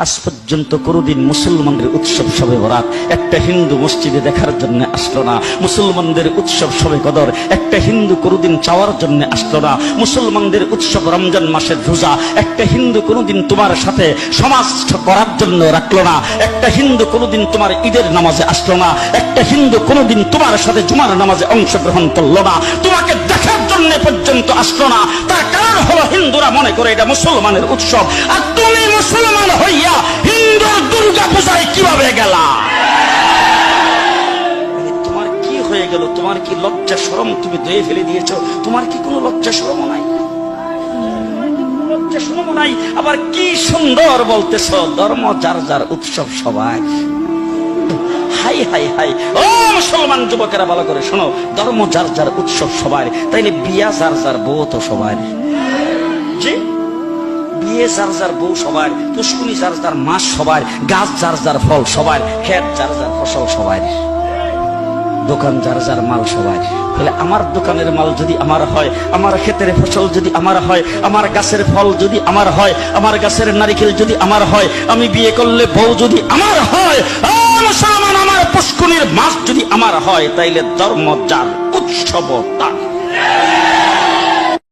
আজ পর্যন্ত কোনদিন মুসলমানদের উৎসব শবে বরাত একটা হিন্দু মসজিদে দেখার জন্য আসলো না। মুসলমানদের উৎসব শবে কদর একটা হিন্দু কোনদিন চাওয়ার জন্য আসলো না। মুসলমানদের উৎসব রমজান মাসের রোজা একটা হিন্দু কোনদিন তোমার সাথে সমাজ করার জন্য রাখলো না। একটা হিন্দু কোনদিন তোমার ঈদের নামাজে আসলো না। একটা হিন্দু কোনদিন তোমার সাথে জুমার নামাজে অংশগ্রহণ করলো না। তোমাকে দেখার জন্য পর্যন্ত আসলো না। তার কারণ হলো হিন্দুরা মনে করে এটা মুসলমানের উৎসব, আর তুমি মুসলমান হইয়া হিন্দুর দুর্গা পূজায় কিভাবে গেলা? তোমার কি হয়ে গেল? তোমার কি লজ্জা শরম তুমি ধুয়ে ফেলে দিয়েছো? তোমার কি কোনো লজ্জা শরম নাই? লজ্জা শরম নাই। আবার কি সুন্দর বলতেছ, ধর্ম যার যার উৎসব সবাই। হাই হাই হাই, ও মুসলমান যুবকেরা ভালো করে শোনো, ধর্ম যার যার উৎসব সবার, তাইলে বিয়া যার যার বউ তো সবার। জি, বিয়ে যার যার বউ সবার, পুষ্কুনি যার যার মাস সবার, গাছ যার যার ফল সবার, ক্ষেত যার যার ফসল সবার, দোকান যার যার মাল সবার। তাহলে আমার দোকানের মাল যদি আমার হয়, আমার ক্ষেতের ফসল যদি আমার হয়, আমার গাছের ফল যদি আমার হয়, আমার গাছের নারিকেল যদি আমার হয়, আমি বিয়ে করলে বউ যদি আমার হয়, মুসলমান আমার পুষ্কুনির মাছ যদি আমার হয়, তাইলে ধর্ম যার উৎসব তার।